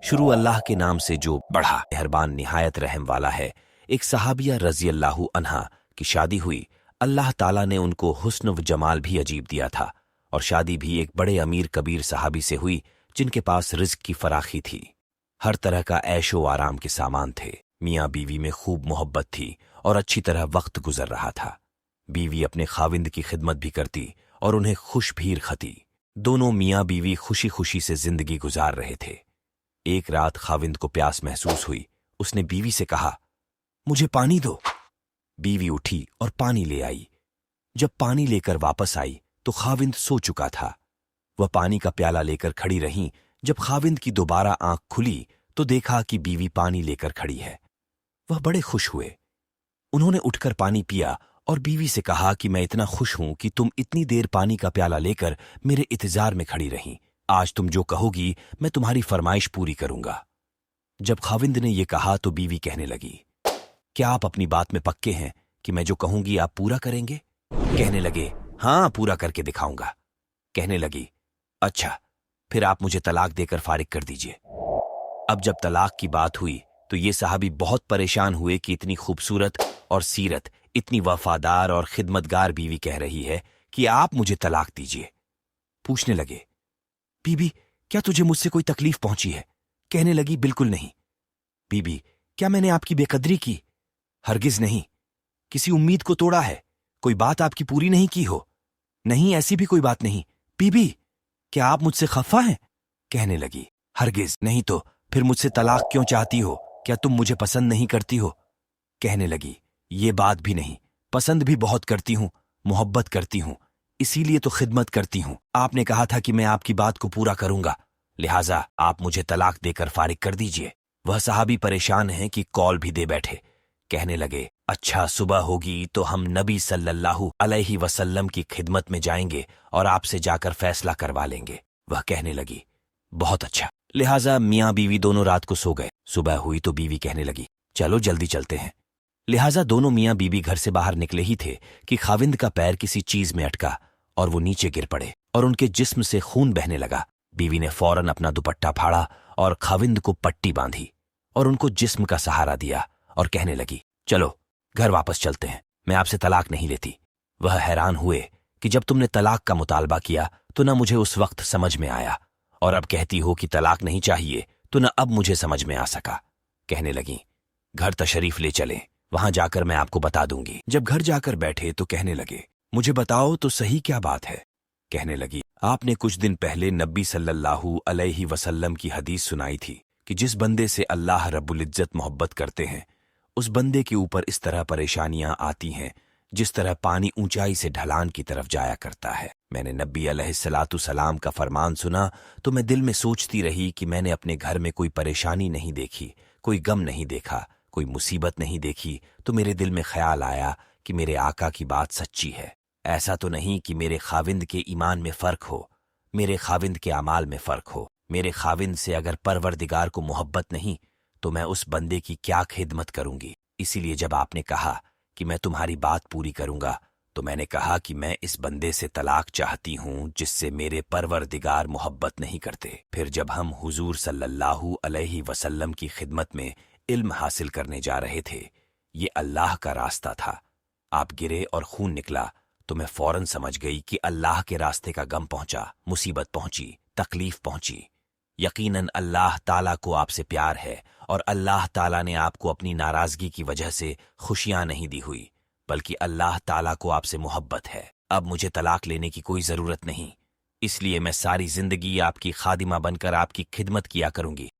शुरू अल्लाह के नाम से जो बड़ा मेहरबान निहायत रहम वाला है। एक सहाबिया रजी अल्लाह अन्हा की शादी हुई। अल्लाह ताला ने उनको हुस्न व जमाल भी अजीब दिया था और शादी भी एक बड़े अमीर कबीर सहाबी से हुई जिनके पास रिज्क की फराखी थी। हर तरह का ऐशो आराम के सामान थे। मियाँ बीवी में खूब मोहब्बत थी और अच्छी तरह वक्त गुजर रहा था। बीवी अपने खाविंद की खिदमत भी करती और उन्हें खुश भी रखती। दोनों मियाँ बीवी खुशी खुशी से जिंदगी गुजार रहे थे। एक रात खाविंद को प्यास महसूस हुई। उसने बीवी से कहा, मुझे पानी दो। बीवी उठी और पानी ले आई। जब पानी लेकर वापस आई तो खाविंद सो चुका था। वह पानी का प्याला लेकर खड़ी रहीं। जब खाविंद की दोबारा आंख खुली तो देखा कि बीवी पानी लेकर खड़ी है। वह बड़े खुश हुए। उन्होंने उठकर पानी पिया और बीवी से कहा कि मैं इतना खुश हूं कि तुम इतनी देर पानी का प्याला लेकर मेरे इंतजार में खड़ी रहीं। आज तुम जो कहोगी मैं तुम्हारी फरमाइश पूरी करूंगा। जब खाविंद ने यह कहा तो बीवी कहने लगी, क्या आप अपनी बात में पक्के हैं कि मैं जो कहूंगी आप पूरा करेंगे? कहने लगे, हाँ, पूरा करके दिखाऊंगा। कहने लगी, अच्छा, फिर आप मुझे तलाक देकर फारिग कर दीजिए। अब जब तलाक की बात हुई तो ये साहबी बहुत परेशान हुए कि इतनी खूबसूरत और सीरत, इतनी वफादार और खिदमतगार बीवी कह रही है कि आप मुझे तलाक दीजिए। पूछने लगे, बीबी, क्या तुझे मुझसे कोई तकलीफ पहुंची है? कहने लगी, बिल्कुल नहीं। बीबी, क्या मैंने आपकी बेकदरी की? हरगिज नहीं। किसी उम्मीद को तोड़ा है? कोई बात आपकी पूरी नहीं की हो? नहीं, ऐसी भी कोई बात नहीं। बीबी, क्या आप मुझसे खफा हैं? कहने लगी, हरगिज नहीं। तो फिर मुझसे तलाक क्यों चाहती हो? क्या तुम मुझे पसंद नहीं करती हो? कहने लगी, ये बात भी नहीं, पसंद भी बहुत करती हूं, मोहब्बत करती हूं, इसीलिए तो खिदमत करती हूं। आपने कहा था कि मैं आपकी बात को पूरा करूंगा, लिहाजा आप मुझे तलाक देकर फारिग कर दीजिए। वह साहबी परेशान हैं कि कॉल भी दे बैठे। कहने लगे, अच्छा, सुबह होगी तो हम नबी सल्लल्लाहु अलैहि वसल्लम की खिदमत में जाएंगे और आपसे जाकर फैसला करवा लेंगे। वह कहने लगी, बहुत अच्छा। लिहाजा मियाँ बीवी दोनों रात को सो गए। सुबह हुई तो बीवी कहने लगी, चलो जल्दी चलते हैं। लिहाजा दोनों मियाँ बीवी घर से बाहर निकले ही थे कि खाविंद का पैर किसी चीज में अटका और वो नीचे गिर पड़े और उनके जिस्म से खून बहने लगा। बीवी ने फौरन अपना दुपट्टा फाड़ा और खाविंद को पट्टी बांधी और उनको जिस्म का सहारा दिया और कहने लगी, चलो घर वापस चलते हैं, मैं आपसे तलाक नहीं लेती। वह हैरान हुए कि जब तुमने तलाक का मुतालबा किया तो न मुझे उस वक्त समझ में आया और अब कहती हो कि तलाक नहीं चाहिए तो न अब मुझे समझ में आ सका। कहने लगी, घर तशरीफ ले चलें, वहां जाकर मैं आपको बता दूंगी। जब घर जाकर बैठे तो कहने लगे, मुझे बताओ तो सही क्या बात है? कहने लगी, आपने कुछ दिन पहले नबी सल्लल्लाहु अलैहि वसल्लम की हदीस सुनाई थी कि जिस बंदे से अल्लाह रब्बुल इज्जत मोहब्बत करते हैं उस बंदे के ऊपर इस तरह परेशानियां आती हैं जिस तरह पानी ऊंचाई से ढलान की तरफ जाया करता है। मैंने नबी अलैहिस्सलातु सलाम का फरमान सुना तो मैं दिल में सोचती रही कि मैंने अपने घर में कोई परेशानी नहीं देखी, कोई गम नहीं देखा, कोई मुसीबत नहीं देखी। तो मेरे दिल में ख्याल आया कि मेरे आका की बात सच्ची है। ऐसा तो नहीं कि मेरे खाविंद के ईमान में फर्क हो, मेरे खाविंद के अमाल में फर्क हो। मेरे खाविंद से अगर परवरदिगार को मोहब्बत नहीं तो मैं उस बंदे की क्या खिदमत करूंगी। इसीलिए जब आपने कहा कि मैं तुम्हारी बात पूरी करूंगा तो मैंने कहा कि मैं इस बंदे से तलाक चाहती हूं जिससे मेरे परवरदिगार मोहब्बत नहीं करते। फिर जब हम हुजूर सल्लल्लाहु अलैहि वसल्लम की खिदमत में इल्म हासिल करने जा रहे थे, ये अल्लाह का रास्ता था। आप गिरे और खून निकला तो मैं फौरन समझ गई कि अल्लाह के रास्ते का गम पहुंचा, मुसीबत पहुंची, तकलीफ पहुंची। यकीनन अल्लाह ताला को आपसे प्यार है और अल्लाह ताला ने आपको अपनी नाराजगी की वजह से खुशियां नहीं दी हुई, बल्कि अल्लाह ताला को आपसे मोहब्बत है। अब मुझे तलाक लेने की कोई जरूरत नहीं, इसलिए मैं सारी जिंदगी आपकी खादिमा बनकर आपकी खिदमत किया करूंगी।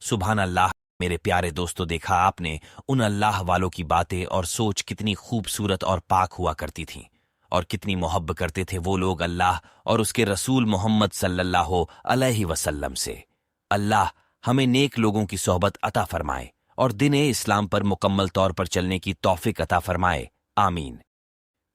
सुभान अल्लाह। मेरे प्यारे दोस्तों, देखा आपने उन अल्लाह वालों की बातें और सोच कितनी खूबसूरत और पाक हुआ करती थीं और कितनी मोहब्बत करते थे वो लोग अल्लाह और उसके रसूल मोहम्मद सल्लल्लाहु अलैहि वसल्लम से। अल्लाह हमें नेक लोगों की सोहबत अता फरमाए और दीन-ए इस्लाम पर मुकम्मल तौर पर चलने की तौफीक अता फरमाए, आमीन।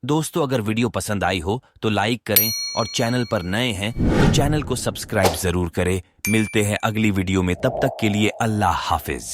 दोस्तों, अगर वीडियो पसंद आई हो तो लाइक करें और चैनल पर नए हैं तो चैनल को सब्सक्राइब जरूर करें। मिलते हैं अगली वीडियो में, तब तक के लिए अल्लाह हाफिज।